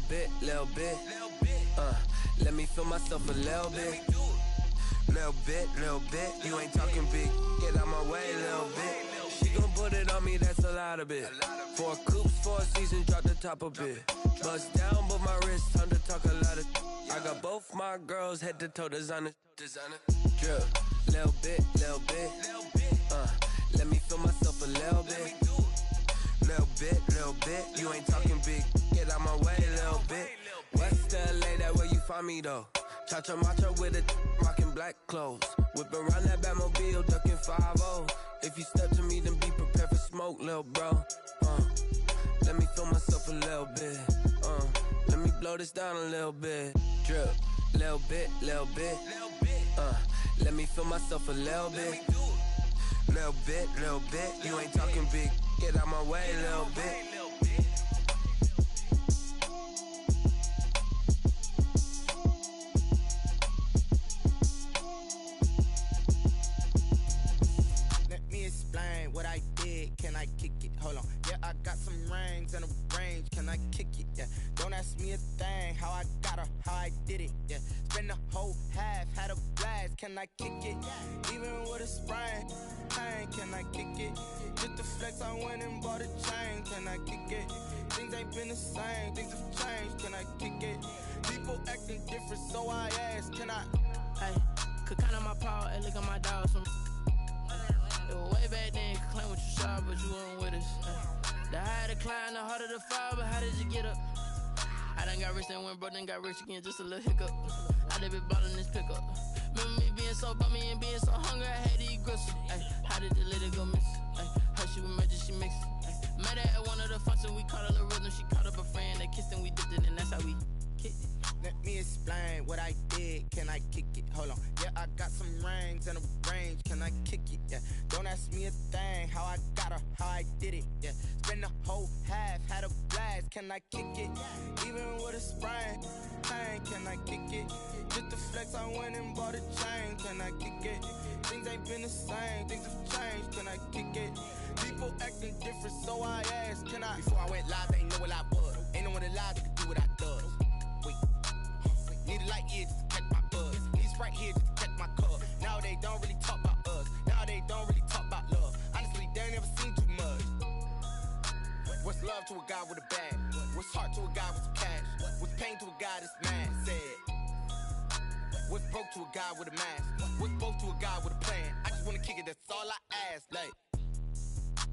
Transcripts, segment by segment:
bit, little bit. Let me feel myself a little bit. Little bit. You ain't talking big. Get out my way, little bit. She gon' put it on me, that's a lot of it. 4 coops, 4 seasons, drop the top a bit. Bust down, but my wrist, time to talk a lot of. I got both my girls head to toe designer. Drip, little bit. Let me feel myself a little bit. Little bit. You ain't talking big. Get out my way, little bit. West LA, that where you find me though. Cha-cha matcha with a rockin' black clothes. Whip around that Batmobile, ducking 5-0. If you step to me, then be prepared for smoke, lil' bro. Let me feel myself a little bit. Let me blow this down a little bit. Drip, little bit. Let me feel myself a little bit. Little bit. You ain't talking big. Get out my way, little bit. Explain what I did, can I kick it? Hold on, yeah, I got some rings and a range, can I kick it? Yeah, don't ask me a thing, how I got her, how I did it? Yeah, spend the whole half, had a blast, can I kick it? Even with a sprain, pain, can I kick it? Just the flex, I went and bought a chain, can I kick it? Things ain't been the same, things have changed, can I kick it? People acting different, so I ask, can I? Hey, could count on my power, and look at my dogs from. Way back then, you could claim what you saw, but you weren't with us. The higher the climb, the harder the fall, but how did you get up? I done got rich, then went broke, then got rich again, just a little hiccup. I done been ballin' this pickup. Remember me being so bummy and being so hungry, I had to eat gristle. How did the lady go miss? Her she was magic, she mixed. Met her at one of the functions, we caught a little rhythm, she caught up a friend, they kissed and we dipped it, and that's how we kicked it. Let me explain what I did, can I kick it? Hold on, yeah, I got some rings and a range, can I kick it? Yeah, don't ask me a thing, how I got her, how I did it? Yeah, spend the whole half, had a blast, can I kick it? Even with a sprain, pain, can I kick it? Just the flex, I went and bought a chain, can I kick it? Things ain't been the same, things have changed, can I kick it? People acting different, so I asked, can I? Before I went live, they ain't know what I was. Ain't no one alive that could do what I does. Need a light here just to catch my buzz. Need Sprite here just to catch my cup. Now they don't really talk about us. Now they don't really talk about love. Honestly, they ain't never seen too much. What's love to a guy with a bag? What's heart to a guy with some cash? What's pain to a guy that's mad? Said. What's broke to a guy with a mask? What's both to a guy with a plan? I just wanna kick it, that's all I ask. Like,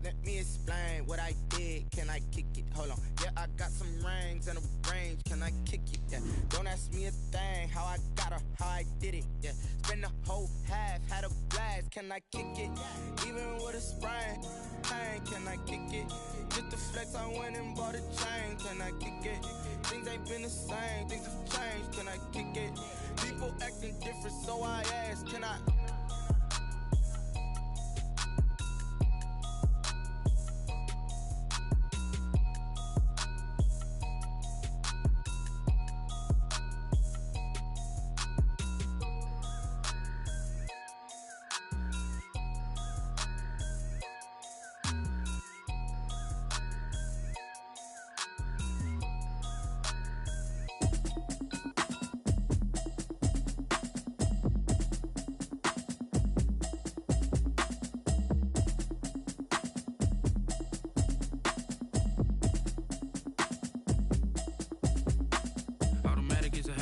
let me explain what I did, can I kick it? Hold on, yeah, I got some rings and a range, can I kick it? Yeah, don't ask me a thing, how I got her, how I did it? Yeah, spend the whole half, had a blast, can I kick it? Even with a sprain, pain, can I kick it? Just the flex, I went and bought a chain, can I kick it? Things ain't been the same, things have changed, can I kick it? People acting different, so I ask, can I?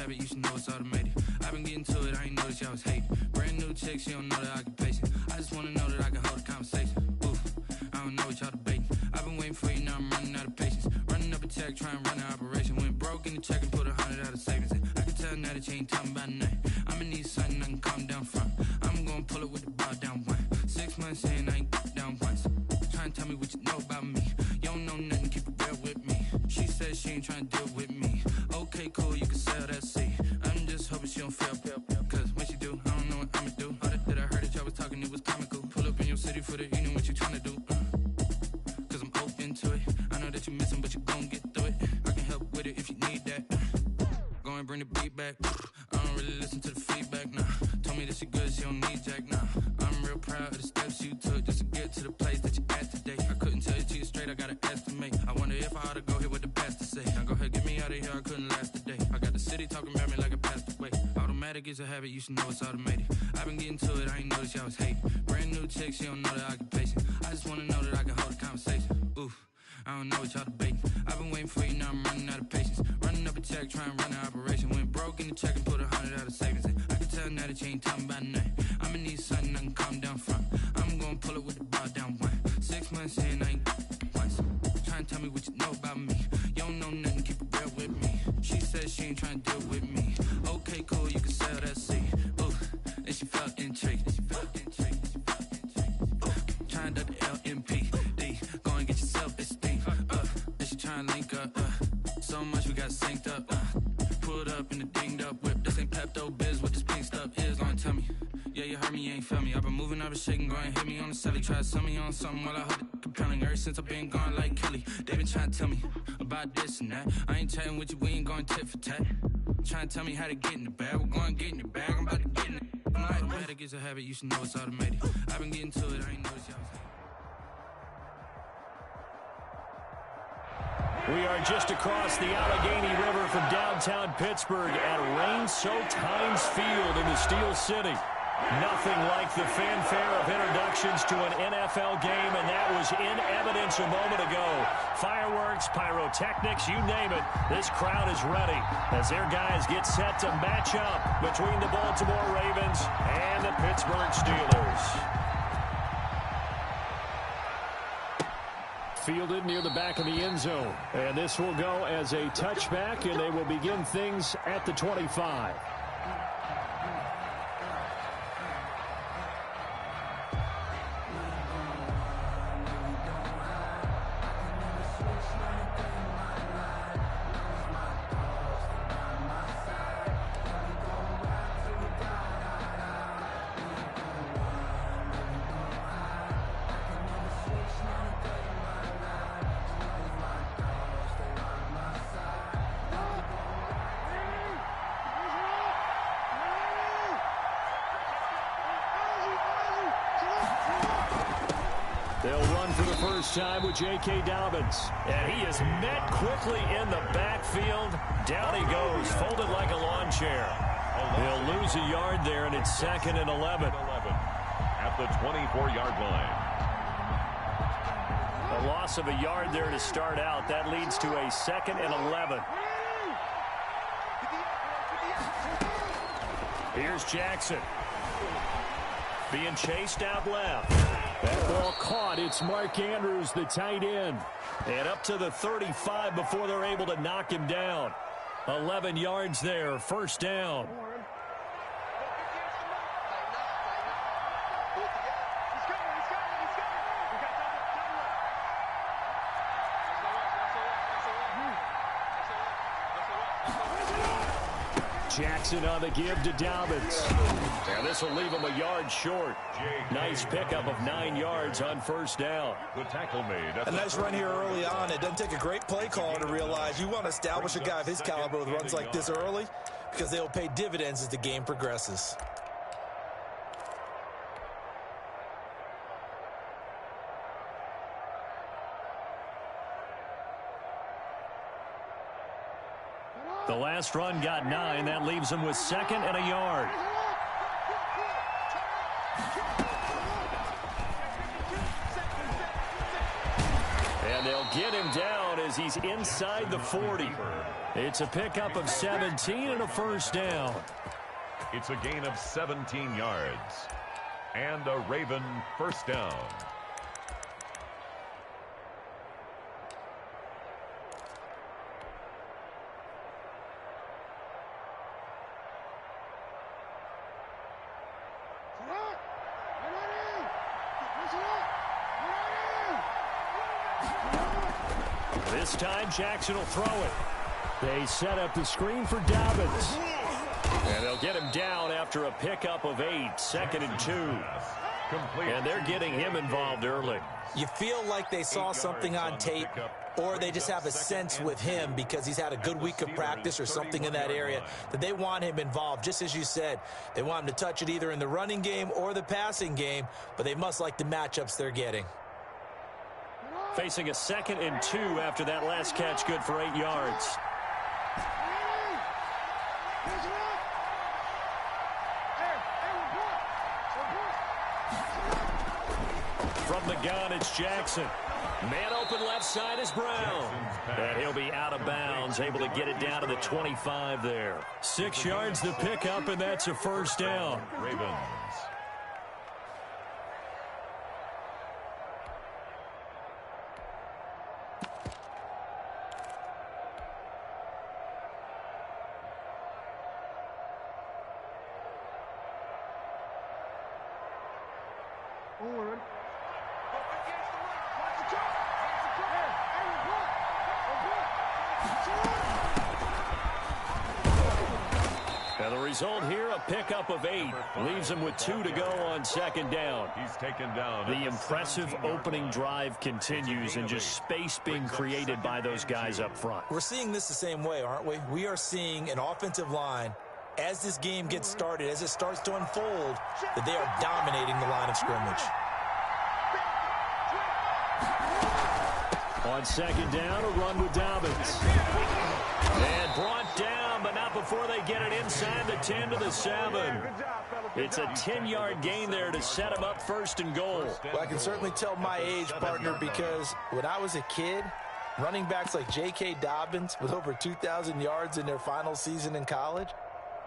You should know it's automated. I've been getting to it, I ain't noticed y'all was hating. Brand new chick, she don't know the occupation. I just wanna know that I can hold a conversation. Oof, I don't know what y'all debating. I've been waiting for you, now I'm running out of patience. Running up a check, trying to run an operation. Went broke in the check and put 100 out of savings in. I can tell now that you ain't talking about nothing. I'ma need something I can calm down from. I'm gonna pull it with the bow down one. 6 months saying I ain't down once. Trying to tell me what you know about me. You don't know nothing, keep it real with me. She said she ain't trying to deal with me. Okay, cool, you can sell that seat. I'm just hoping she don't fail. Cause when she do, I don't know what I'ma do. All that I heard that y'all was talking, it was comical. Pull up in your city for the evening, what you tryna do? Cause I'm open to it. I know that you missing, but you gon' get through it. I can help with it if you need that. Go and bring the beat back. I don't don't really listen to the feedback, nah. Told me that she good, she don't need Jack, nah. I'm real proud of the steps you took just to get to the place that you at today. I couldn't tell you to you straight, I gotta estimate. I wonder if I ought to go here with the pastor say. Now go ahead, get me out of here, I couldn't last a day. I got the city talking about me like a pastor way. Automatic is a habit, you should know it's automated. I've been getting to it, I ain't noticed y'all was hating. Brand new chick, she don't know the occupation. I just wanna know that I can hold a conversation. Oof, I don't know what y'all debating. I've been waiting for you, now I'm running out of patience. Running up a check, trying to run an operation. Went broke in the check and put 100 out of savings in. I can tell now that you ain't talking about nothing. I'ma need something I can calm down from. I'm gonna pull it with the bar down one. 6 months in, I ain't once. Trying to tell me what you know about me. You don't know nothing, keep it real with me. She said she ain't trying to deal with me. Okay, cool, you can sell that seed. Ooh, and she felt intrigued. Trying to the LMPD. Go and get your self-esteem. And she trying to link up. So much we got synced up. Pulled up in the dinged up whip. This ain't Pepto-Biz, what this pink stuff is. Long tell me. Yeah, you heard me, you ain't felt me. I've been moving, I've been shaking, go and hit me on the celly. Try to sell me on something while I hold it compelling. Ever since I've been gone like Kelly, they been trying to tell me about this and that. I ain't chatting with you, we ain't going tit for tat. Trying to tell me how to get in the bag, we're going to get in the bag, I'm about to get in it. Automatic is a habit, you should know it's automated. I've been getting to it, I ain't noticed y'all was hating. We are just across the Allegheny River from downtown Pittsburgh at rain-soaked Heinz Field in the Steel City. Nothing like the fanfare of introductions to an NFL game, and that was in evidence a moment ago. Fireworks, pyrotechnics, you name it. This crowd is ready as their guys get set to match up between the Baltimore Ravens and the Pittsburgh Steelers. Fielded near the back of the end zone. And this will go as a touchback, and they will begin things at the 25. They'll run for the first time with J.K. Dobbins. And he is met quickly in the backfield. Down he goes, folded like a lawn chair. They'll lose a yard there, and it's 2nd and 11. At the 24-yard line. A loss of a yard there to start out. That leads to a 2nd and 11. Here's Jackson. Being chased out left. That ball caught. It's Mark Andrews, the tight end. And up to the 35 before they're able to knock him down. 11 yards there, first down. Jackson on the give to Dobbins. And this will leave him a yard short. Nice pickup of 9 yards on first down. The tackle made. A nice run here early on. It doesn't take a great play caller to realize you want to establish a guy of his caliber with runs like this early because they will pay dividends as the game progresses. The last run got 9. That leaves him with 2nd and a yard. And they'll get him down as he's inside the 40. It's a pickup of 17 and a first down. It's a gain of 17 yards. And a Raven first down. This time, Jackson will throw it. They set up the screen for Dobbins. And they'll get him down after a pickup of 8, 2nd and 2. complete. And they're getting him involved early. You feel like they saw something on tape, or they just have a sense with him because he's had a good week of practice or something in that area that they want him involved. Just as you said, they want him to touch it either in the running game or the passing game, but they must like the matchups they're getting. Facing a 2nd and 2 after that last catch, good for 8 yards. From the gun, it's Jackson. Man open left side is Brown. And he'll be out of bounds, able to get it down to the 25 there. 6 yards the pickup, and that's a first down. Ravens. And the result here, a pickup of 8. Leaves him with 2 to go on 2nd down. He's taken down. The impressive opening drive continues, and just space being created by those guys up front. We're seeing this the same way, aren't we? We are seeing an offensive line, as this game gets started, as it starts to unfold, that they are dominating the line of scrimmage. On 2nd down, a run with Dobbins. And brought down, but not before they get it inside the 10 to the 7. It's a 10-yard gain there to set him up 1st and goal. Well, I can certainly tell my age, partner, because when I was a kid, running backs like J.K. Dobbins with over 2,000 yards in their final season in college,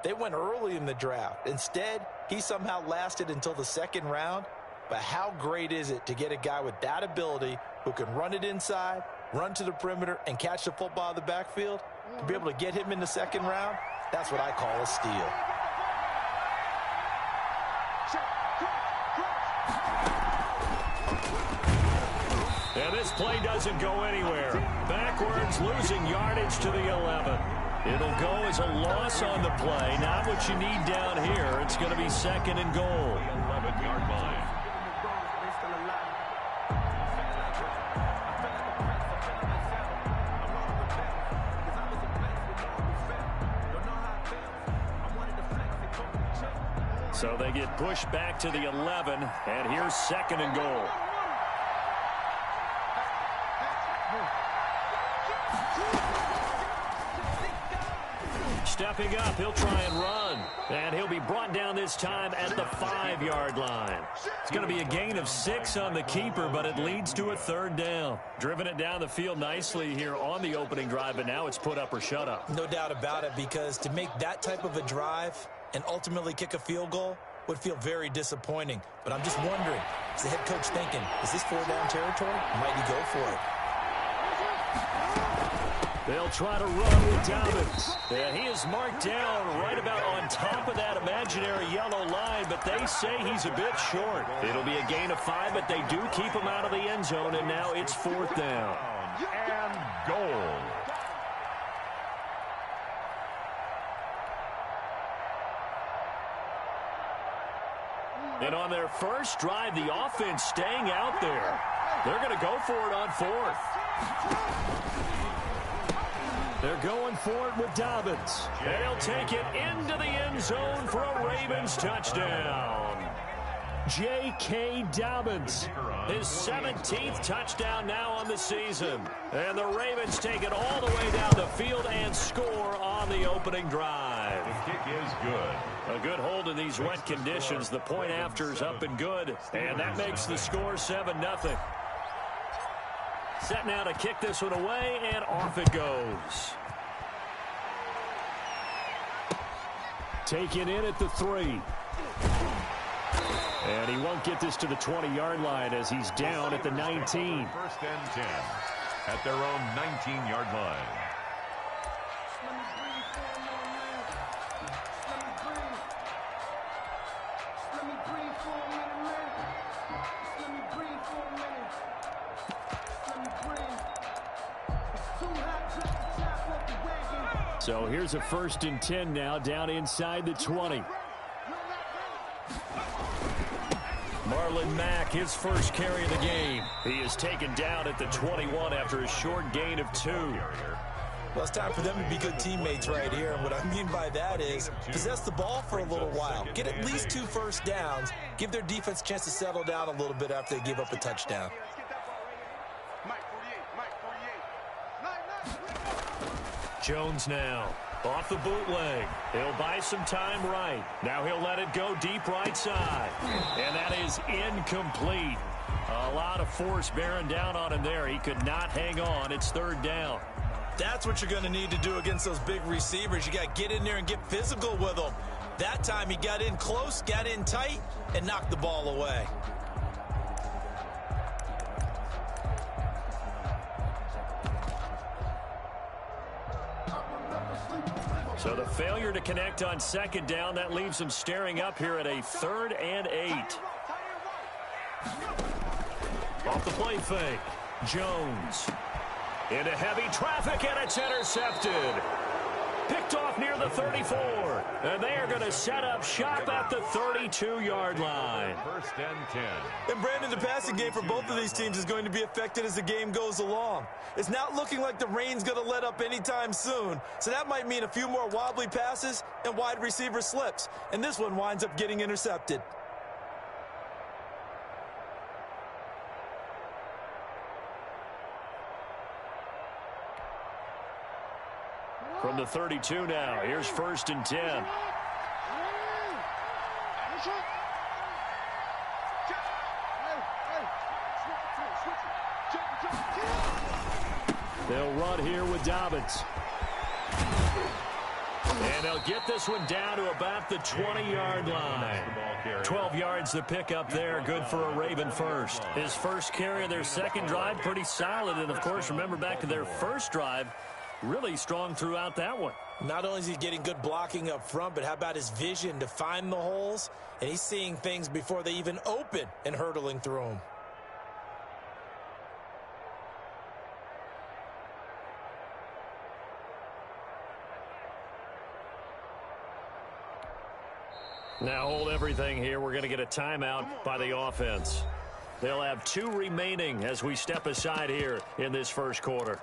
they went early in the draft. Instead, he somehow lasted until the 2nd round. But how great is it to get a guy with that ability who can run it inside, run to the perimeter, and catch the football in the backfield? To be able to get him in the 2nd round, that's what I call a steal. And this play doesn't go anywhere. Backwards, losing yardage to the 11. It'll go as a loss on the play. Not what you need down here. It's going to be 2nd and goal. 11-yard line. So they get pushed back to the 11, and here's 2nd and goal. Stepping up, he'll try and run. And he'll be brought down this time at the 5-yard line. It's going to be a gain of 6 on the keeper, but it leads to a 3rd down. Driven it down the field nicely here on the opening drive, but now it's put up or shut up. No doubt about it, because to make that type of a drive and ultimately kick a field goal would feel very disappointing. But I'm just wondering, is the head coach thinking, is this 4-down territory? Might he go for it? They'll try to run with Dobbins. And he is marked down right about on top of that imaginary yellow line, but they say he's a bit short. It'll be a gain of 5, but they do keep him out of the end zone, and now it's 4th down. And goal. And on their first drive, the offense staying out there. They're going to go for it on 4th. They're going for it with Dobbins. And he'll take it into the end zone for a Ravens touchdown. J.K. Dobbins, his 17th touchdown now on the season. And the Ravens take it all the way down the field and score on the opening drive. The kick is good. A good hold in these wet conditions. The point after is up and good. And that makes the score 7-0. Set now to kick this one away, and off it goes. Taken in at the 3. And he won't get this to the 20-yard line as he's down at the 19. 1st and 10 at their own 19-yard line. So here's a 1st and 10 now, down inside the 20. Marlon Mack, his first carry of the game. He is taken down at the 21 after a short gain of 2. Well, it's time for them to be good teammates right here. And what I mean by that is possess the ball for a little while. Get at least 2 first downs. Give their defense a chance to settle down a little bit after they give up a touchdown. Jones now. Off the bootleg. He'll buy some time right. Now he'll let it go deep right side. And that is incomplete. A lot of force bearing down on him there. He could not hang on. It's 3rd down. That's what you're going to need to do against those big receivers. You got to get in there and get physical with them. That time he got in close, got in tight, and knocked the ball away. So the failure to connect on 2nd down, that leaves him staring up here at a 3rd and 8. Off the play fake. Jones. Into heavy traffic, and it's intercepted. Picked off near the 34. And they are going to set up shop at the 32-yard line. 1st and 10. And Brandon, the passing game for both of these teams is going to be affected as the game goes along. It's not looking like the rain's going to let up anytime soon. So that might mean a few more wobbly passes and wide receiver slips. And this one winds up getting intercepted. From the 32 now, here's 1st and 10. They'll run here with Dobbins. And they'll get this one down to about the 20-yard line. 12 yards to pick up there. Good for a Raven first. His first carry of their 2nd drive, pretty solid. And, of course, remember back to their first drive, really strong throughout that one. Not only is he getting good blocking up front, but how about his vision to find the holes? And he's seeing things before they even open and hurtling through them. Now hold everything here. We're going to get a timeout by the offense. They'll have 2 remaining as we step aside here in this first quarter.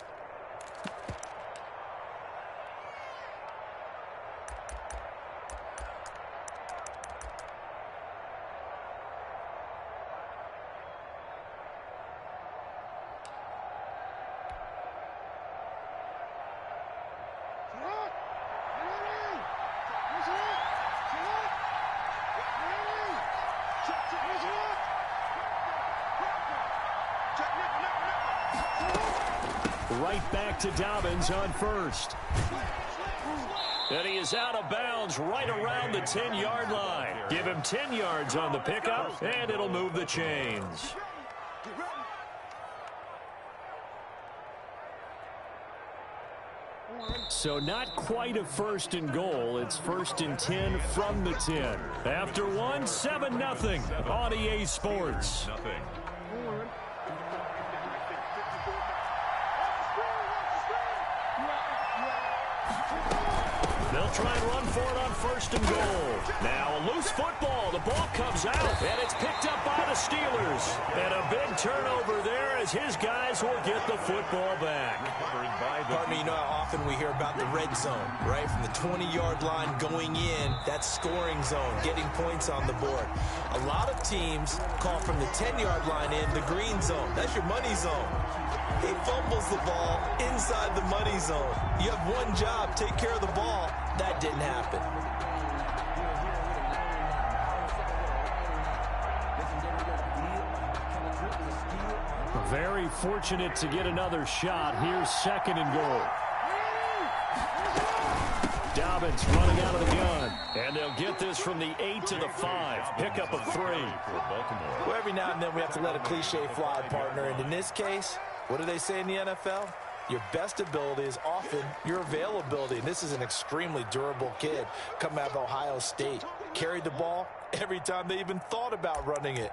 Right back to Dobbins on 1st. And he is out of bounds right around the 10-yard line. Give him 10 yards on the pickup, and it'll move the chains. So not quite a 1st and goal. It's 1st and 10 from the 10. After 1, 7-0 on EA Sports. They'll try and run for it on 1st and goal. Now a loose football. The ball comes out, and it's picked up by the Steelers. And a big turnover there as his guys will get the football back. Partner, you know how often we hear about the red zone, right? From the 20-yard line going in, that scoring zone, getting points on the board. A lot of teams call from the 10-yard line in the green zone. That's your money zone. He fumbles the ball inside the money zone. You have one job, take care of the ball. That didn't happen. Very fortunate to get another shot. Here's 2nd and goal. Dobbins running out of the gun. And they'll get this from the 8 to the 5. Pickup of 3. Well, every now and then we have to let a cliche fly, partner. And in this case, what do they say in the NFL? Your best ability is often your availability. And this is an extremely durable kid coming out of Ohio State. Carried the ball every time they even thought about running it.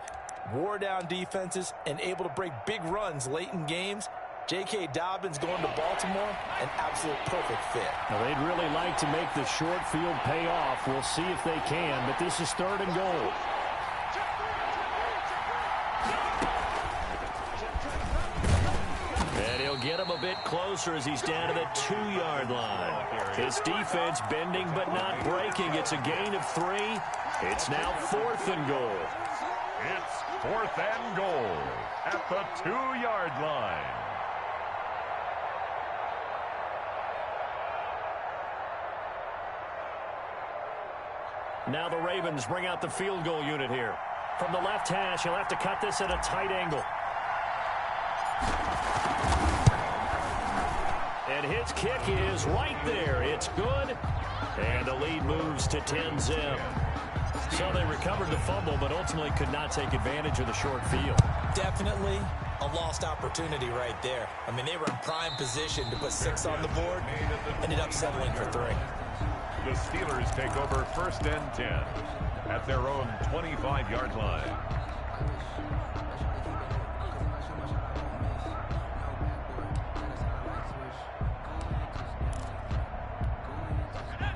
Wore down defenses and able to break big runs late in games. J.K. Dobbins going to Baltimore, an absolute perfect fit. Now, they'd really like to make the short field pay off. We'll see if they can, but this is 3rd and goal. closer as he's down to the 2-yard line. This defense bending but not breaking. It's a gain of 3. It's now 4th and goal. It's 4th and goal at the 2-yard line. Now the Ravens bring out the field goal unit here. From the left hash, he'll have to cut this at a tight angle. And his kick is right there. It's good. And the lead moves to 10-zip. So they recovered the fumble, but ultimately could not take advantage of the short field. Definitely a lost opportunity right there. I mean, they were in prime position to put 6 on the board. Ended up settling for 3. The Steelers take over 1st and 10 at their own 25-yard line.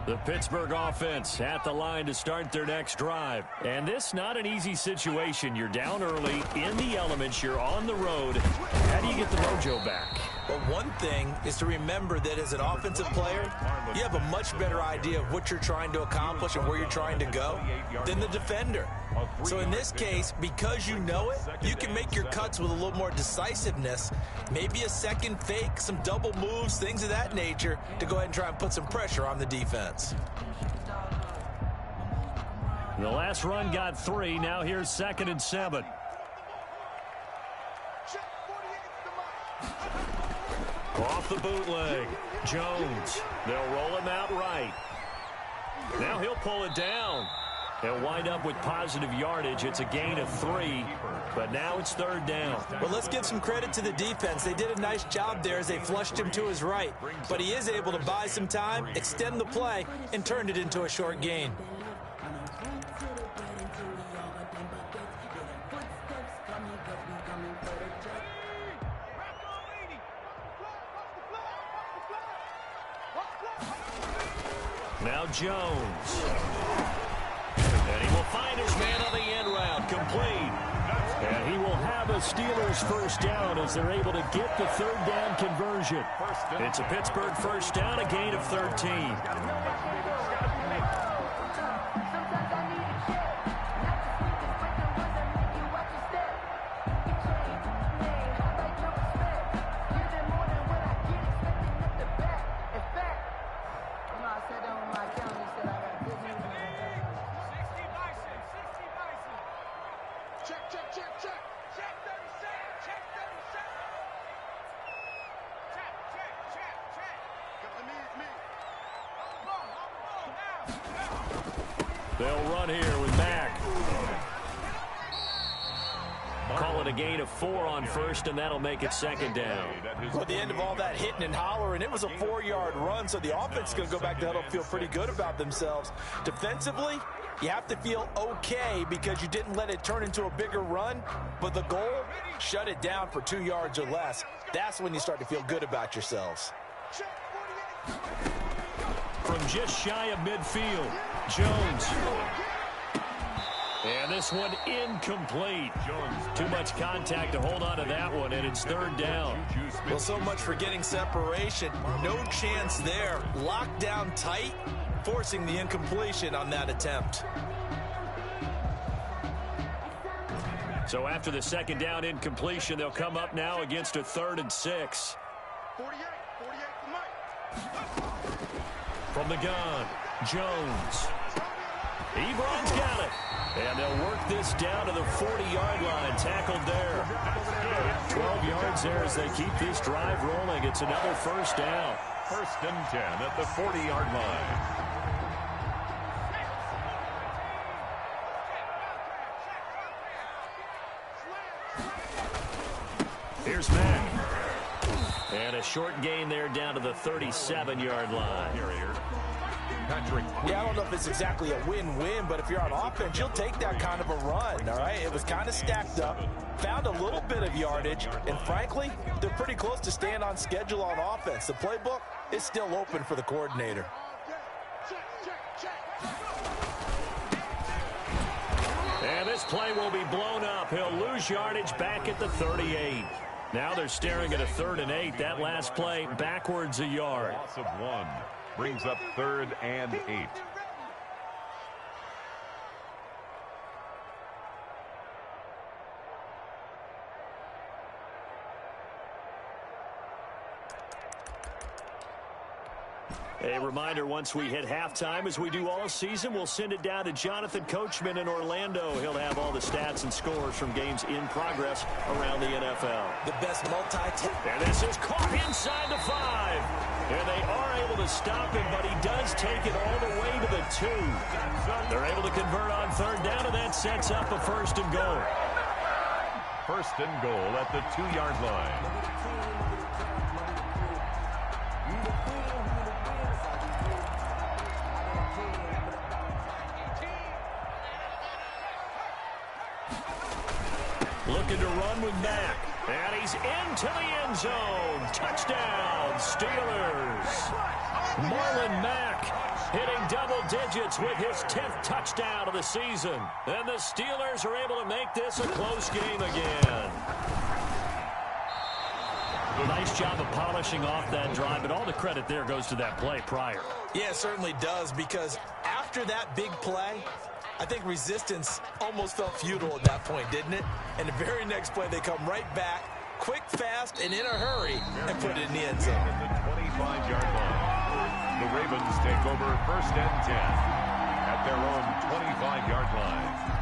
The Pittsburgh offense at the line to start their next drive. And this not an easy situation. You're down early, in the elements, you're on the road. How do you get the mojo back? Well, one thing is to remember that as an offensive player, you have a much better idea of what you're trying to accomplish and where you're trying to go than the defender. So in this case, because you know it, you can make your cuts with a little more decisiveness, maybe a second fake, some double moves, things of that nature, to go ahead and try and put some pressure on the defense. The last run got 3. Now here's 2nd and 7. Off the bootleg. Jones. They'll roll him out right. Now he'll pull it down. They'll wind up with positive yardage. It's a gain of 3, but now it's 3rd down. Well, let's give some credit to the defense. They did a nice job there as they flushed him to his right. But he is able to buy some time, extend the play, and turn it into a short gain. Now Jones. And he will find his man on the end route. Complete. And he will have a Steelers 1st down as they're able to get the 3rd down conversion. It's a Pittsburgh 1st down, a gain of 13. They'll run here with Mack. Call it a gain of 4 on 1st, and that'll make it 2nd down. Well, at the end of all that hitting and hollering, it was a 4-yard run, so the offense is going to go back to huddle, feel pretty good about themselves. Defensively, you have to feel okay because you didn't let it turn into a bigger run, but the goal, shut it down for 2 yards or less. That's when you start to feel good about yourselves. From just shy of midfield, Jones. And this one incomplete. Too much contact to hold on to that one, and it's 3rd down. Well, so much for getting separation. No chance there. Locked down tight, forcing the incompletion on that attempt. So after the 2nd down incompletion, they'll come up now against a 3rd and 6. From the gun, Jones. Ebron's got it. And they'll work this down to the 40-yard line. Tackled there. 12 yards there as they keep this drive rolling. It's another 1st down. 1st and 10 at the 40-yard line. Here's Mack. And a short gain there down to the 37-yard line. Yeah, I don't know if it's exactly a win-win, but if you're on offense, you'll take that kind of a run, all right? It was kind of stacked up, found a little bit of yardage, and frankly, they're pretty close to staying on schedule on offense. The playbook is still open for the coordinator. And this play will be blown up. He'll lose yardage back at the 38. Now they're staring at a 3rd and 8. That last play backwards a yard. Loss of 1 brings up 3rd and 8. A reminder, once we hit halftime, as we do all season, we'll send it down to Jonathan Coachman in Orlando. He'll have all the stats and scores from games in progress around the NFL. The best And this is caught inside the 5. And they are able to stop him, but he does take it all the way to the 2. They're able to convert on 3rd down, and that sets up a 1st and goal. 1st and goal at the 2-yard line. Looking to run with Mack. And he's into the end zone. Touchdown, Steelers. Marlon Mack hitting double digits with his 10th touchdown of the season. And the Steelers are able to make this a close game again. Nice job of polishing off that drive, but all the credit there goes to that play prior. Yeah, it certainly does, because after that big play, I think resistance almost felt futile at that point, didn't it? And the very next play, they come right back, quick, fast, and in a hurry, and put it in the end zone. At the 25-yard line, the Ravens take over 1st and 10 at their own 25-yard line.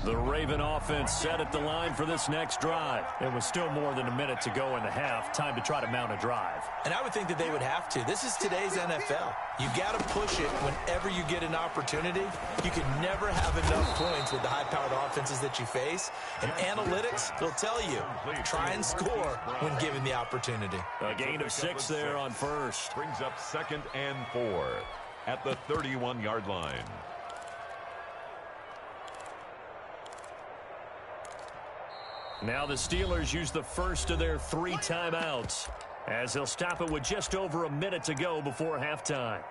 The Raven offense set at the line for this next drive. It was still more than a minute to go in the half. Time to try to mount a drive. And I would think that they would have to. This is today's NFL. You got to push it whenever you get an opportunity. You can never have enough points with the high-powered offenses that you face. And analytics will tell you, try and score when given the opportunity. A gain of 6 there on 1st. Brings up 2nd and 4 at the 31-yard line. Now the Steelers use the first of their 3 timeouts, as they'll stop it with just over a minute to go before halftime.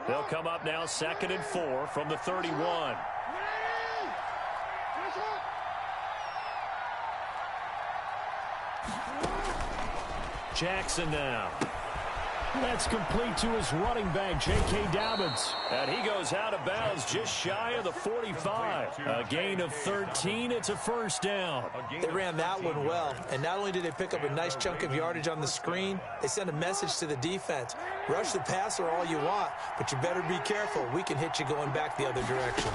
They'll come up now 2nd and 4 from the 31. Jackson now. That's complete to his running back, J.K. Dobbins. And he goes out of bounds just shy of the 45. A gain of 13. It's a 1st down. They ran that one well. And not only did they pick up a nice chunk of yardage on the screen, they sent a message to the defense. Rush the passer all you want, but you better be careful. We can hit you going back the other direction.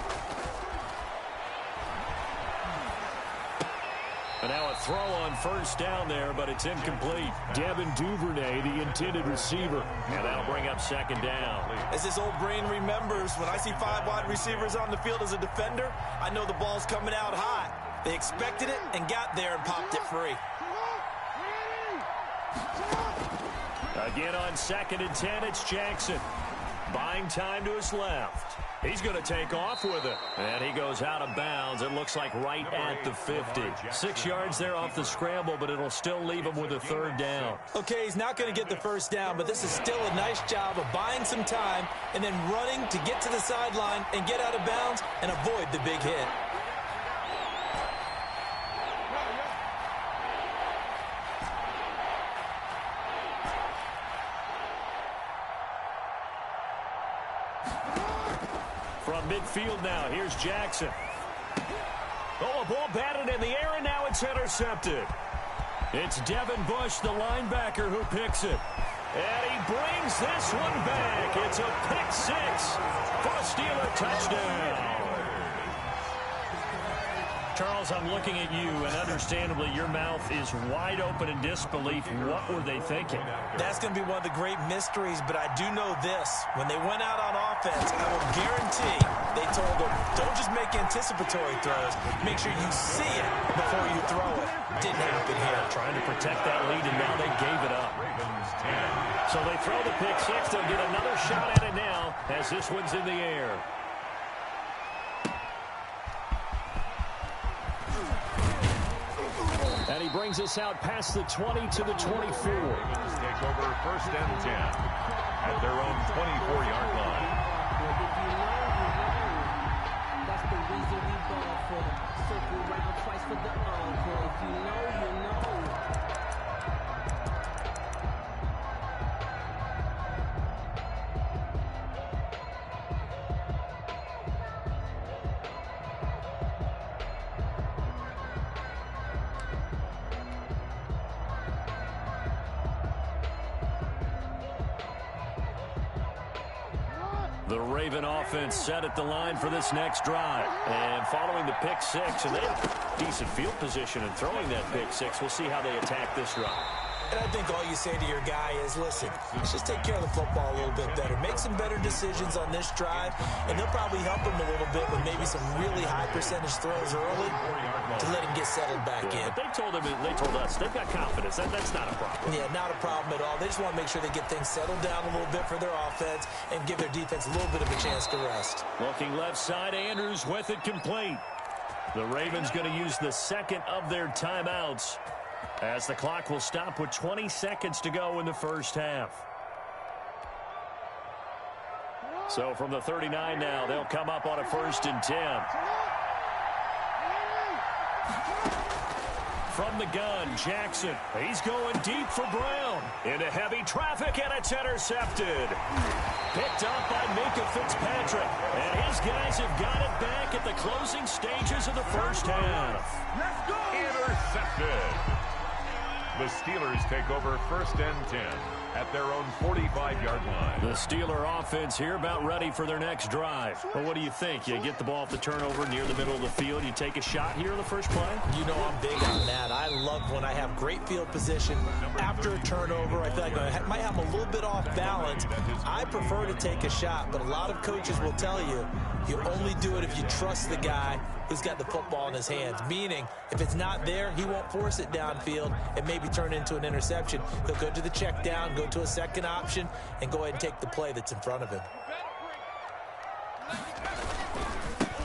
And now a throw on 1st down there, but it's incomplete. Devin Duvernay, the intended receiver. And that'll bring up 2nd down. As this old brain remembers, when I see 5 wide receivers on the field as a defender, I know the ball's coming out hot. They expected it and got there and popped it free. Again on 2nd and 10, it's Jackson. Buying time to his left. He's going to take off with it. And he goes out of bounds. It looks like right at the 50. 6 yards there off the scramble, but it'll still leave him with a 3rd down. Okay, he's not going to get the 1st down, but this is still a nice job of buying some time and then running to get to the sideline and get out of bounds and avoid the big hit. From midfield now, here's Jackson. Oh, a ball batted in the air, and now it's intercepted. It's Devin Bush, the linebacker, who picks it. And he brings this one back. It's a pick 6 for a Steeler touchdown. Charles, I'm looking at you, and understandably, your mouth is wide open in disbelief. What were they thinking? That's going to be one of the great mysteries, but I do know this. When they went out on offense, I will guarantee they told them, don't just make anticipatory throws. Make sure you see it before you throw it. Didn't happen here. Trying to protect that lead, and now they gave it up. So they throw the pick six. They'll get another shot at it now as this one's in the air. And he brings us out past the 20 to the 24. Ravens take over 1st and 10 at their own 24-yard line. That's the reason we ball for. Circle right twice for the encore. If you know, you know. The Raven offense set at the line for this next drive. And following the pick six, and they have decent field position in throwing that pick six. We'll see how they attack this drive. And I think all you say to your guy is, listen, let's just take care of the football a little bit better. Make some better decisions on this drive, and they'll probably help him a little bit with maybe some really high percentage throws early to let him get settled back in. But they told us they've got confidence. That's not a problem. Yeah, not a problem at all. They just want to make sure they get things settled down a little bit for their offense and give their defense a little bit of a chance to rest. Looking left side, Andrews with it complete. The Ravens going to use the second of their timeouts as the clock will stop with 20 seconds to go in the first half. So from the 39 now, they'll come up on a 1st and 10. From the gun, Jackson. He's going deep for Brown. Into heavy traffic, and it's intercepted. Picked up by Minkah Fitzpatrick. And his guys have got it back at the closing stages of the first half. Let's go! Intercepted. The Steelers take over 1st and 10 at their own 45-yard line. The Steeler offense here about ready for their next drive. Well, what do you think? You get the ball off the turnover near the middle of the field. You take a shot here in the first play? You know I'm big on that. I love when I have great field position after a turnover. I feel like I might have a little bit off balance. I prefer to take a shot, but a lot of coaches will tell you only do it if you trust the guy who's got the football in his hands. Meaning, if it's not there, he won't force it downfield and maybe turn it into an interception. He'll go to the check down, go to a second option, and go ahead and take the play that's in front of him.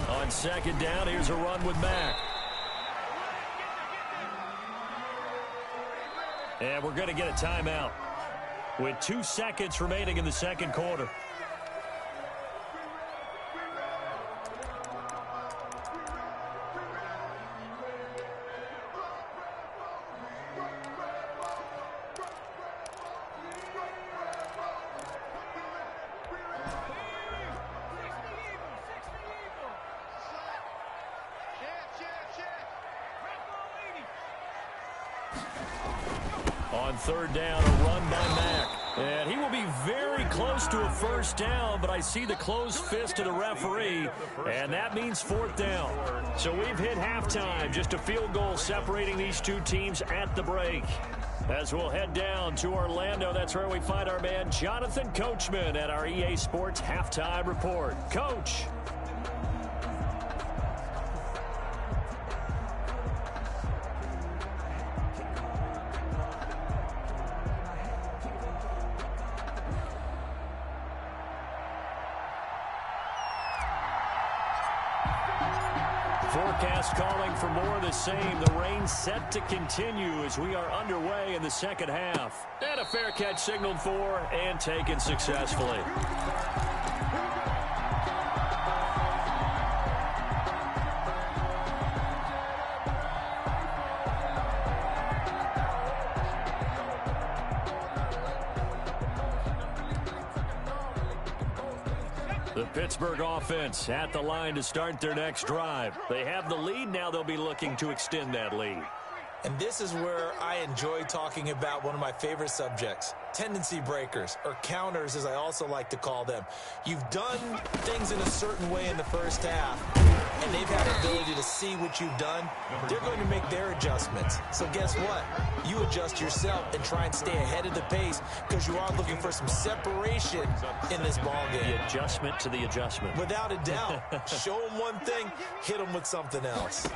On second down, here's a run with Mack. And we're going to get a timeout with 2 seconds remaining in the second quarter. On third down, a run by Mack. And he will be very close to a first down, but I see the closed fist of the referee, and that means 4th down. So we've hit halftime, just a field goal separating these two teams at the break. As we'll head down to Orlando, that's where we find our man Jonathan Coachman at our EA Sports Halftime Report. Coach. Forecast calling for more of the same. The rain set to continue as we are underway in the second half. And a fair catch signaled for and taken successfully. The Pittsburgh offense at the line to start their next drive. They have the lead. Now they'll be looking to extend that lead. And this is where I enjoy talking about one of my favorite subjects, tendency breakers, or counters as I also like to call them. You've done things in a certain way in the first half, and they've had the ability to see what you've done. They're going to make their adjustments. So guess what? You adjust yourself and try and stay ahead of the pace because you are looking for some separation in this ballgame. The adjustment to the adjustment. Without a doubt. Show them one thing, hit them with something else.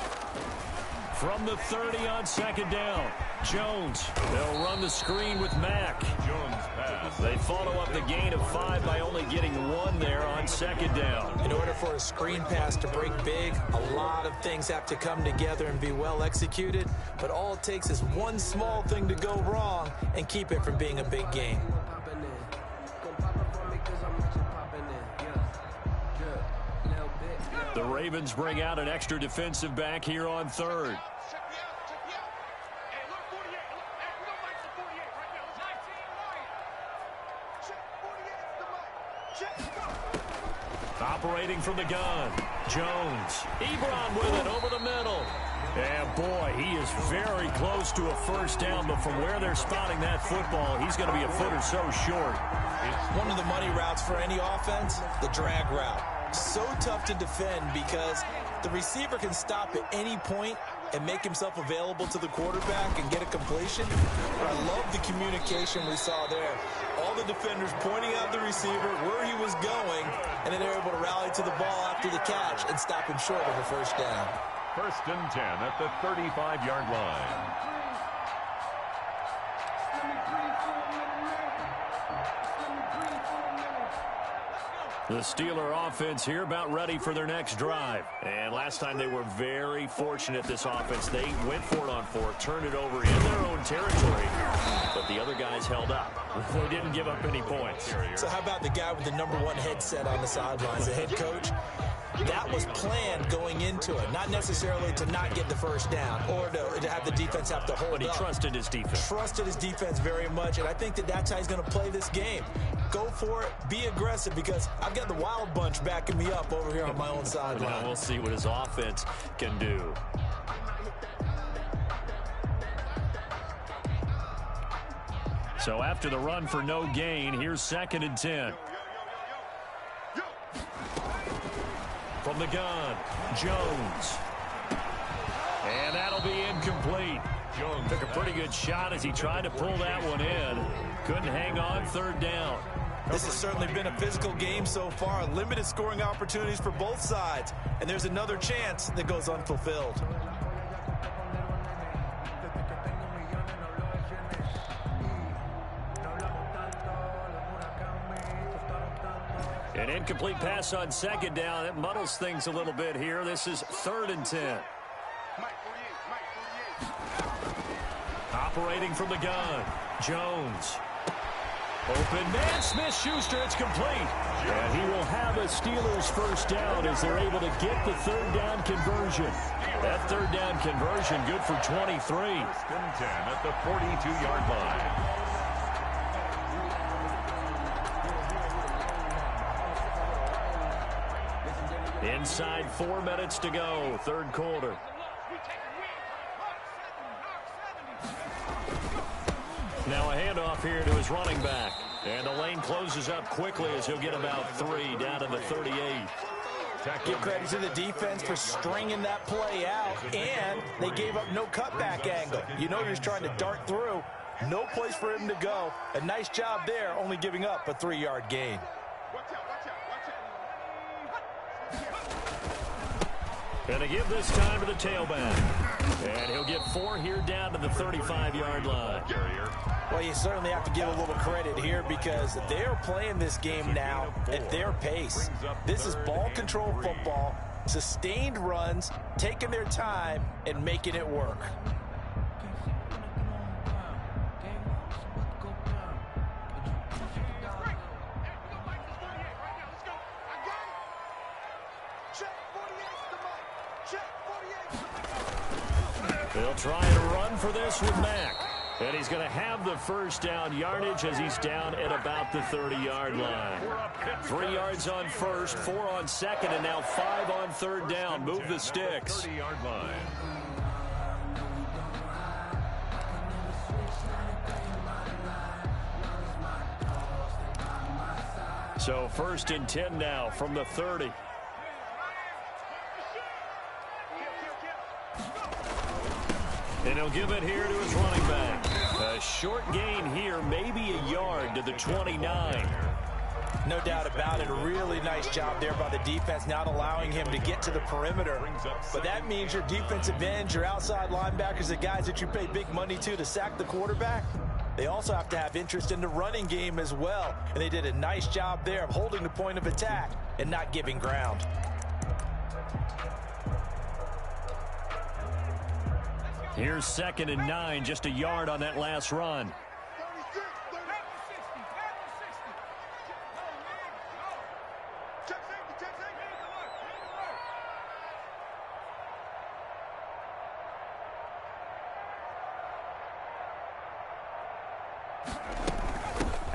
From the 30 on second down, Jones. They'll run the screen with Mack. Jones pass. They follow up the gain of 5 by only getting 1 there on second down. In order for a screen pass to break big, a lot of things have to come together and be well executed, but all it takes is one small thing to go wrong and keep it from being a big gain. The Ravens bring out an extra defensive back here on third. Operating from the gun, Jones. Ebron with it over the middle. And boy, he is very close to a first down, but from where they're spotting that football, he's going to be a foot or so short. One of the money routes for any offense, the drag route. So tough to defend because the receiver can stop at any point and make himself available to the quarterback and get a completion. But I love the communication we saw there. All the defenders pointing out the receiver, where he was going, and then they're able to rally to the ball after the catch and stop him short of a first down. 1st and 10 at the 35-yard line. The Steeler offense here about ready for their next drive. And last time they were very fortunate, this offense. They went for it on 4, turned it over in their own territory, but the other guys held up. They didn't give up any points. So how about the guy with the #1 headset on the sidelines, the head coach? That was planned going into it, not necessarily to not get the first down or to have the defense have to hold up. But he trusted his defense. Trusted his defense very much, and I think that's how he's going to play this game. Go for it, be aggressive, because I've got the Wild Bunch backing me up over here on my own sideline. Now we'll see what his offense can do. So after the run for no gain, here's 2nd and 10. From the gun, Jones. And that'll be incomplete. Jones took a pretty good shot as he tried to pull that one in. Couldn't hang on 3rd down. This has certainly been a physical game so far. Limited scoring opportunities for both sides. And there's another chance that goes unfulfilled. An incomplete pass on 2nd down. It muddles things a little bit here. This is 3rd and 10. Operating from the gun, Jones. Open man, Smith-Schuster, it's complete. And he will have a Steelers first down as they're able to get the 3rd down conversion. That 3rd down conversion good for 23. 1st and 10 at the 42-yard line. Inside 4 minutes to go, 3rd quarter. Now a handoff here to his running back. And the lane closes up quickly as he'll get about 3 down to the 38. Give credit to the defense for stringing that play out, and they gave up no cutback angle. You know he's trying to dart through. No place for him to go. A nice job there, only giving up a 3-yard gain. Gonna give this time to the tailback. And he'll get 4 here down to the 35-yard line. Well, you certainly have to give a little credit here because they're playing this game now at their pace. This is ball control football, sustained runs, taking their time, and making it work. They'll try and run for this with Mack. And he's going to have the first down yardage as he's down at about the 30-yard line. 3 yards on 1st, 4 on 2nd, and now 5 on 3rd down. Move the sticks. 30-yard line. So 1st and 10 now from the 30. And he'll give it here to his running back. A short gain here, maybe a yard to the 29. No doubt about it. A really nice job there by the defense, not allowing him to get to the perimeter. But that means your defensive ends, your outside linebackers, the guys that you pay big money to sack the quarterback, they also have to have interest in the running game as well. And they did a nice job there of holding the point of attack and not giving ground. Here's 2nd and 9, just a yard on that last run.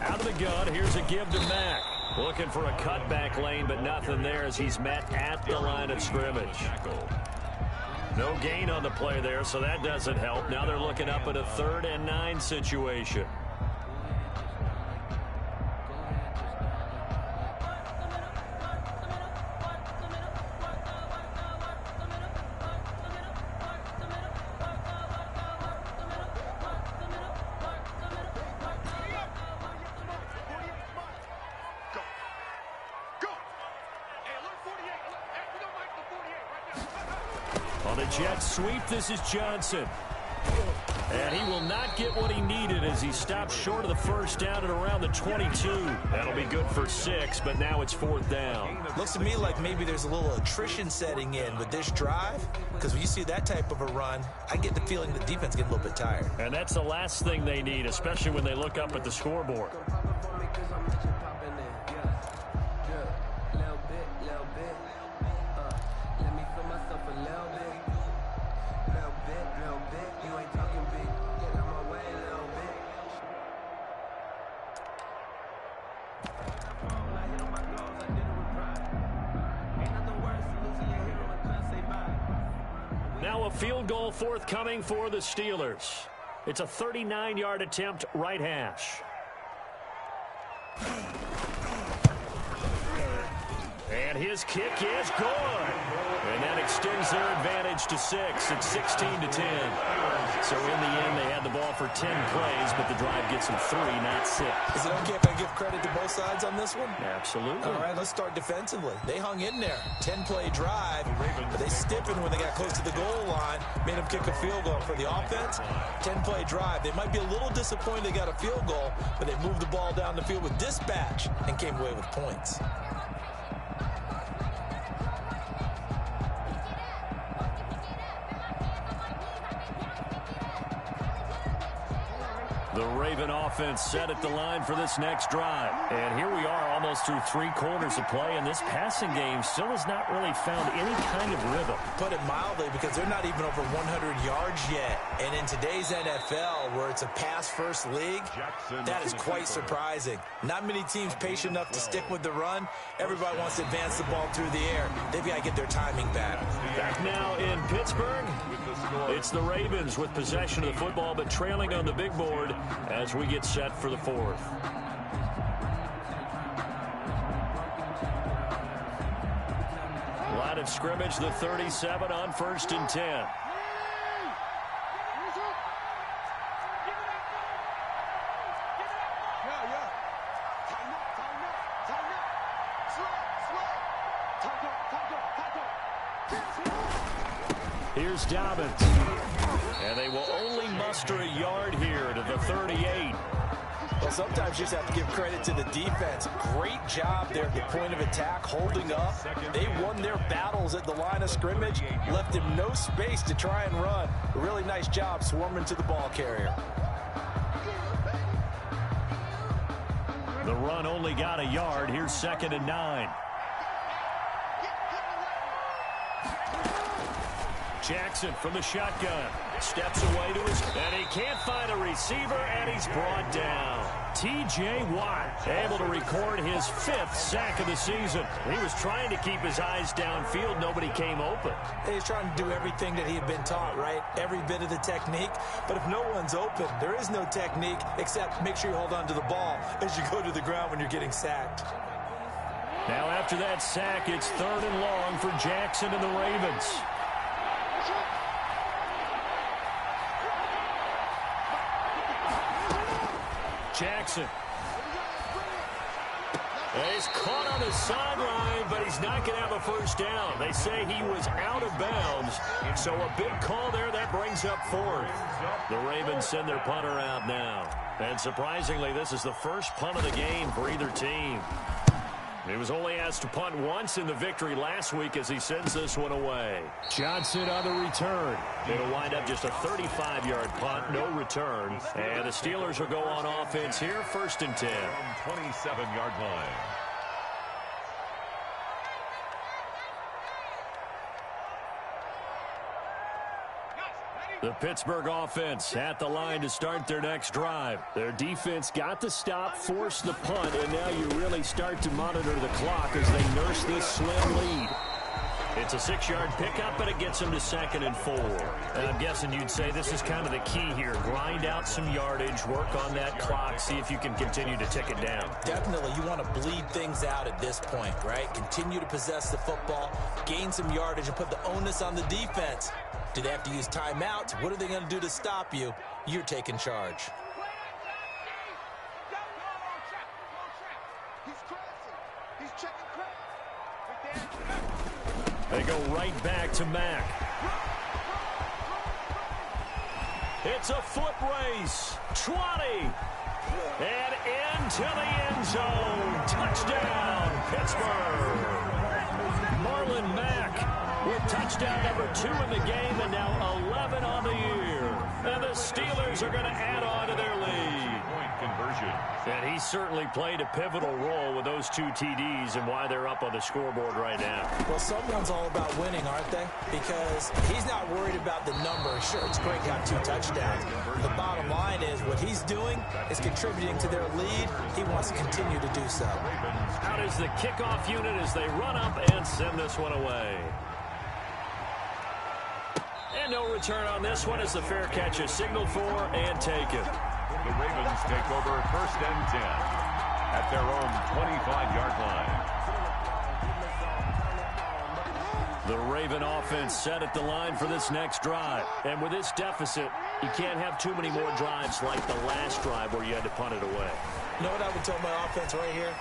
Out of the gun, here's a give to Mack. Looking for a cutback lane, but nothing there as he's met at the line of scrimmage. No gain on the play there, so that doesn't help. Now they're looking up at a 3rd and 9 situation. On the jet sweep, this is Johnson. And he will not get what he needed as he stops short of the first down at around the 22. That'll be good for 6, but now it's 4th down. Looks to me like maybe there's a little attrition setting in with this drive, because when you see that type of a run, I get the feeling the defense getting a little bit tired. And that's the last thing they need, especially when they look up at the scoreboard. Now a field goal forthcoming for the Steelers. It's a 39-yard attempt, right hash. And his kick is good. And that extends their advantage to 6. It's 16-10. So in the end, they had the ball for 10 plays, but the drive gets them 3, not 6. Is it okay if I give credit to both sides on this one? Absolutely. All right, let's start defensively. They hung in there. 10-play drive, but they stiffened when they got close to the goal line, made them kick a field goal. For the offense, 10-play drive. They might be a little disappointed they got a field goal, but they moved the ball down the field with dispatch and came away with points. The Raven offense set at the line for this next drive. And here we are almost through 3 quarters of play, and this passing game still has not really found any kind of rhythm. Put it mildly, because they're not even over 100 yards yet. And in today's NFL, where it's a pass-first league, that is quite surprising. Not many teams patient enough to stick with the run. Everybody wants to advance the ball through the air. They've got to get their timing back. Back now in Pittsburgh, it's the Ravens with possession of the football, but trailing on the big board as we get set for the 4th. Line of scrimmage, the 37 on 1st and 10. Here's Dobbins. And they will only muster a yard here to the 38. Well, sometimes you just have to give credit to the defense. Great job there at the point of attack, holding up. They won their battles at the line of scrimmage, left them no space to try and run. A really nice job swarming to the ball carrier. The run only got a yard. Here's 2nd and 9. Jackson from the shotgun. Steps away to his... And he can't find a receiver, and he's brought down. T.J. Watt able to record his 5th sack of the season. He was trying to keep his eyes downfield. Nobody came open. He's trying to do everything that he had been taught, right? Every bit of the technique. But if no one's open, there is no technique except make sure you hold on to the ball as you go to the ground when you're getting sacked. Now after that sack, it's 3rd and long for Jackson and the Ravens. Jackson. He's caught on the sideline, but he's not going to have a first down. They say he was out of bounds, so a big call there. That brings up fourth. The Ravens send their punter out now. And surprisingly, this is the first punt of the game for either team. He was only asked to punt once in the victory last week as he sends this one away. Johnson on the return. It'll wind up just a 35-yard punt, no return. And the Steelers will go on offense here, 1st and 10. 27-yard line. The Pittsburgh offense at the line to start their next drive. Their defense got the stop, forced the punt, and now you really start to monitor the clock as they nurse this slim lead. It's a 6-yard pickup, but it gets them to 2nd and 4. And I'm guessing you'd say this is kind of the key here. Grind out some yardage, work on that clock, see if you can continue to tick it down. Definitely, you want to bleed things out at this point, right? Continue to possess the football, gain some yardage, and put the onus on the defense. Do they have to use timeouts? What are they going to do to stop you? You're taking charge. They go right back to Mack. It's a foot race. 20. And into the end zone. Touchdown, Pittsburgh. Marlon Mack with touchdown number 2 in the game and now 11 on the year. And the Steelers are going to add on to their lead. Point conversion. And he certainly played a pivotal role with those 2 TDs and why they're up on the scoreboard right now. Well, someone's all about winning, aren't they? Because he's not worried about the number. Sure, it's great to have 2 touchdowns. The bottom line is what he's doing is contributing to their lead. He wants to continue to do so. Out is the kickoff unit as they run up and send this one away. And no return on this one as the fair catch is signaled for and taken. The Ravens take over 1st and 10 at their own 25-yard line. The Raven offense set at the line for this next drive. And with this deficit, you can't have too many more drives like the last drive where you had to punt it away. You know what I would tell my offense right here?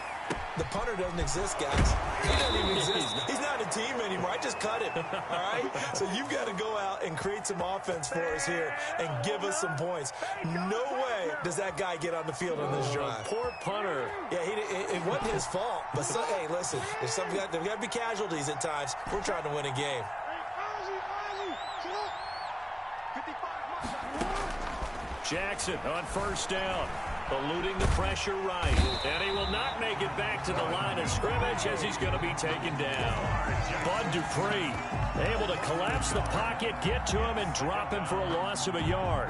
The punter doesn't exist, guys. He doesn't even exist. He's not a team anymore. I just cut him, all right? So you've got to go out and create some offense for us here and give us some points. No way does that guy get on the field on this drive. Poor punter. Yeah, it wasn't his fault. But, hey, listen, there's got to be casualties at times. We're trying to win a game. Jackson on 1st down. Eluding the pressure right. And he will not make it back to the line of scrimmage as he's going to be taken down. Bud Dupree able to collapse the pocket, get to him, and drop him for a loss of a yard.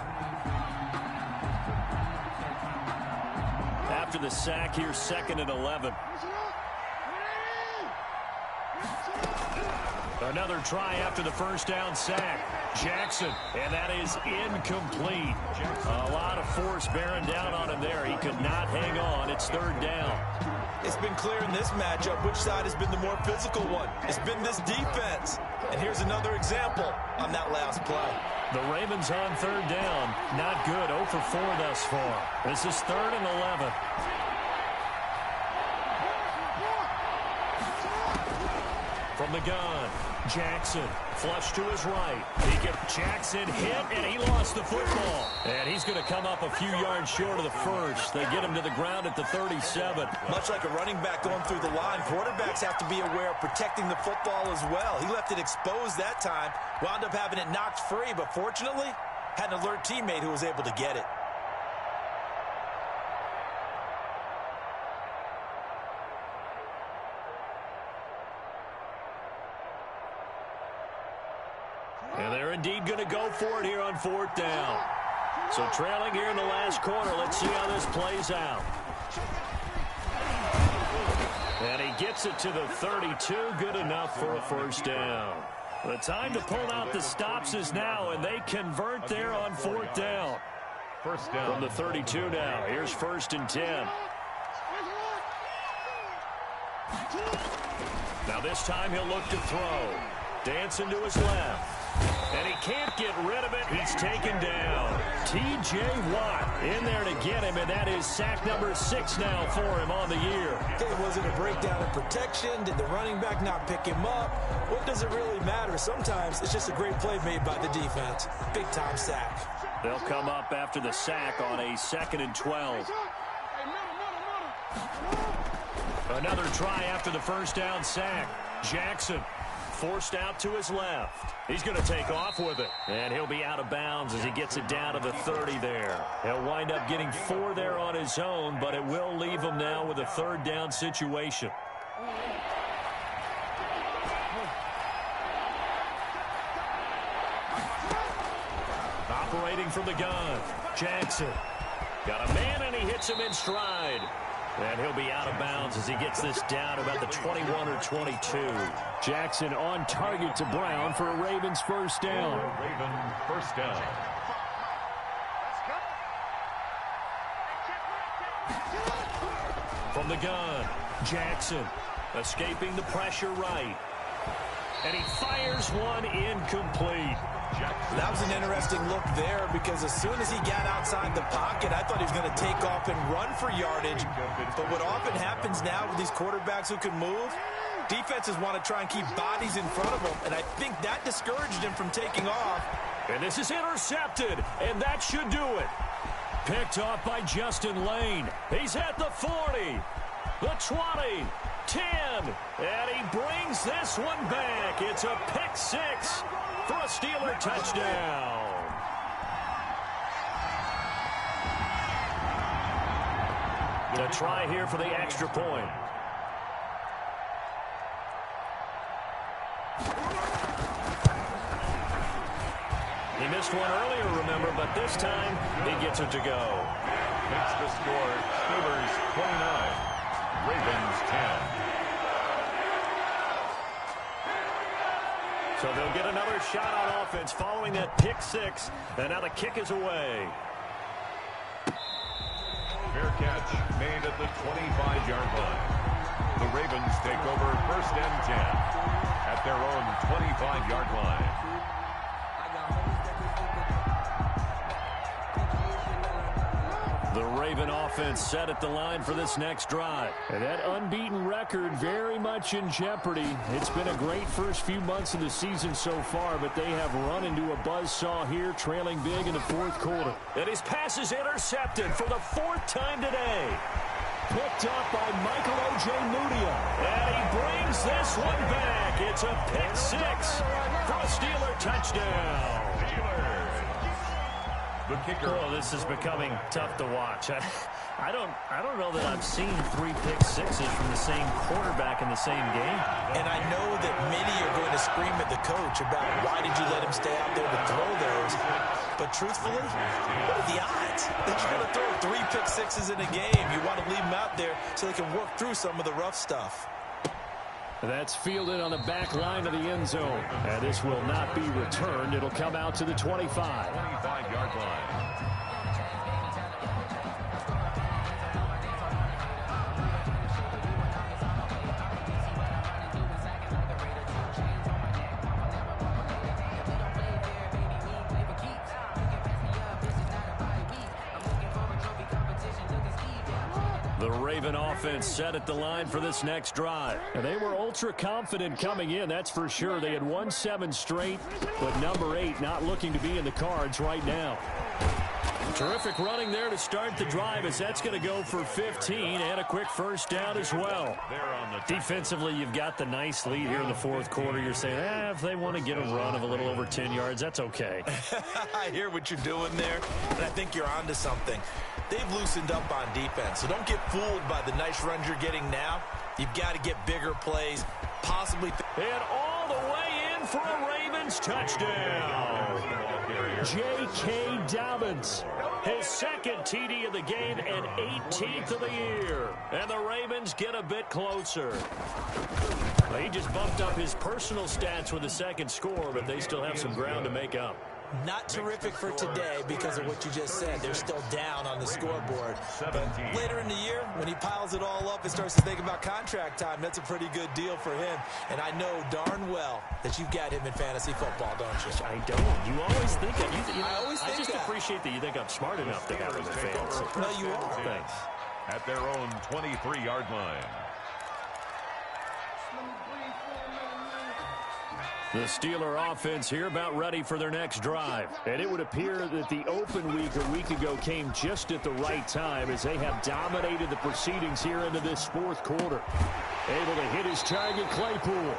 After the sack, here's 2nd and 11. Another try after the 1st down sack. Jackson, and that is incomplete. A lot of force bearing down on him there. He could not hang on. It's 3rd down. It's been clear in this matchup which side has been the more physical one. It's been this defense. And here's another example on that last play. The Ravens on 3rd down. Not good. 0 for 4 thus far. This is 3rd and 11. From the gun, Jackson flush to his right. Jackson hit, and he lost the football. And he's going to come up a few yards short of the first. They get him to the ground at the 37. Much like a running back going through the line, quarterbacks have to be aware of protecting the football as well. He left it exposed that time, wound up having it knocked free, but fortunately, had an alert teammate who was able to get it. And they're indeed going to go for it here on 4th down. So trailing here in the last quarter. Let's see how this plays out. And he gets it to the 32. Good enough for a 1st down. The time to pull out the stops is now, and they convert there on 4th down. 1st down. From the 32 now. Here's 1st and 10. Now this time he'll look to throw. Dancing to his left. And he can't get rid of it. He's taken down. T.J. Watt in there to get him, and that is sack number 6 now for him on the year. Okay, was it a breakdown in protection? Did the running back not pick him up? What does it really matter? Sometimes it's just a great play made by the defense. Big-time sack. They'll come up after the sack on a 2nd and 12. Another try after the first down sack. Jackson forced out to his left. He's going to take off with it. And he'll be out of bounds as he gets it down to the 30 there. He'll wind up getting 4 there on his own, but it will leave him now with a 3rd down situation. Operating from the gun, Jackson. Got a man, and he hits him in stride. And he'll be out of bounds as he gets this down about the 21 or 22. Jackson on target to Brown for a Ravens first down. Raven first down. From the gun, Jackson escaping the pressure right. And he fires one incomplete. That was an interesting look there because as soon as he got outside the pocket, I thought he was going to take off and run for yardage. But what often happens now with these quarterbacks who can move, defenses want to try and keep bodies in front of them, and I think that discouraged him from taking off. And this is intercepted, and that should do it. Picked off by Justin Lane. He's at the 40, the 20, 10, and he brings this one back. It's a pick 6 for a Steeler touchdown. A try here for the extra point. He missed one earlier, remember, but this time he gets it to go. Makes the score Steelers 29, Ravens 10. So they'll get another shot on offense following that pick 6, and now the kick is away. Fair catch made at the 25-yard line. The Ravens take over 1st and 10 at their own 25-yard line. The Raven offense set at the line for this next drive. And that unbeaten record very much in jeopardy. It's been a great first few months of the season so far, but they have run into a buzzsaw here, trailing big in the 4th quarter. And his pass is intercepted for the 4th time today. Picked up by Michael Ojemudia. And he brings this one back. It's a pick 6 for a Steeler touchdown. The kicker. Oh, this is becoming tough to watch. I don't know that I've seen 3 pick 6s from the same quarterback in the same game. And I know that many are going to scream at the coach about why did you let him stay out there to throw those. But truthfully, what are the odds that you're going to throw 3 pick 6s in a game? You want to leave them out there so they can work through some of the rough stuff. That's fielded on the back line of the end zone. And this will not be returned. It'll come out to the 25. 25-yard line. The Raven offense set at the line for this next drive. And they were ultra confident coming in, that's for sure. They had won 7 straight, but number 8 not looking to be in the cards right now. Terrific running there to start the drive as that's going to go for 15 and a quick first down as well. Defensively, you've got the nice lead here in the 4th quarter. You're saying, if they want to get a run of a little over 10 yards, that's okay. I hear what you're doing there, and I think you're onto something. They've loosened up on defense, so don't get fooled by the nice runs you're getting now. You've got to get bigger plays, possibly. And all the way in for a Ravens touchdown. J.K. Dobbins, his 2nd TD of the game and 18th of the year. And the Ravens get a bit closer. He just bumped up his personal stats with a 2nd score, but they still have some ground to make up. Not terrific for today because of what you just said. They're still down on the scoreboard. But later in the year, when he piles it all up and starts to think about contract time, that's a pretty good deal for him. And I know darn well that you've got him in fantasy football, don't you? I don't. You always think that. I just appreciate that you think I'm smart enough to have him in fantasy. No, you are. Thanks. At their own 23-yard line. The Steeler offense here about ready for their next drive. And it would appear that the open week a week ago came just at the right time as they have dominated the proceedings here into this fourth quarter. Able to hit his target, Claypool.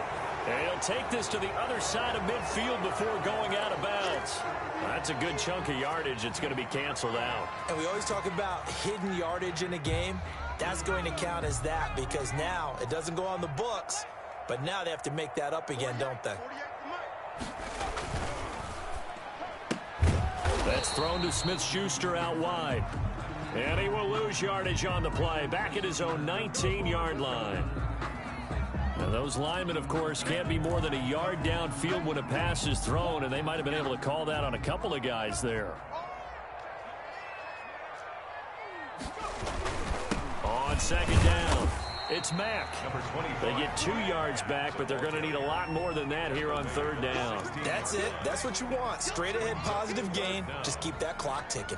And he'll take this to the other side of midfield before going out of bounds. That's a good chunk of yardage. It's going to be canceled out. And we always talk about hidden yardage in a game. That's going to count as that because now it doesn't go on the books. But now they have to make that up again, don't they? That's thrown to Smith-Schuster out wide. And he will lose yardage on the play. Back at his own 19-yard line. And those linemen, of course, can't be more than a yard downfield when a pass is thrown, and they might have been able to call that on a couple of guys there. On second down. It's Mack. They get 2 yards back, but they're going to need a lot more than that here on third down. That's it. That's what you want. Straight ahead positive gain. Just keep that clock ticking.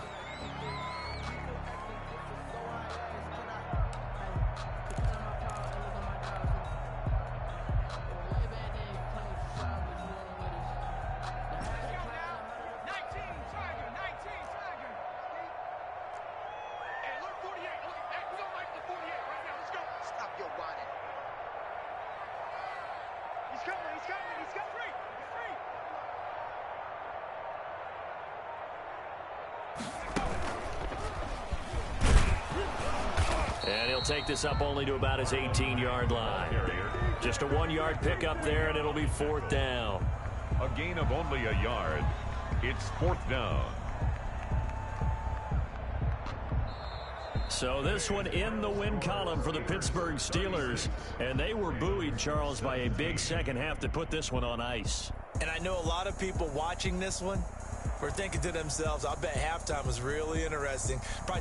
And he'll take this up only to about his 18-yard line. Just a 1-yard pickup there, and it'll be fourth down. A gain of only a yard. It's fourth down. So this one in the win column for the Pittsburgh Steelers. And they were buoyed, Charles, by a big second half to put this one on ice. And I know a lot of people watching this one were thinking to themselves, I bet halftime was really interesting. Probably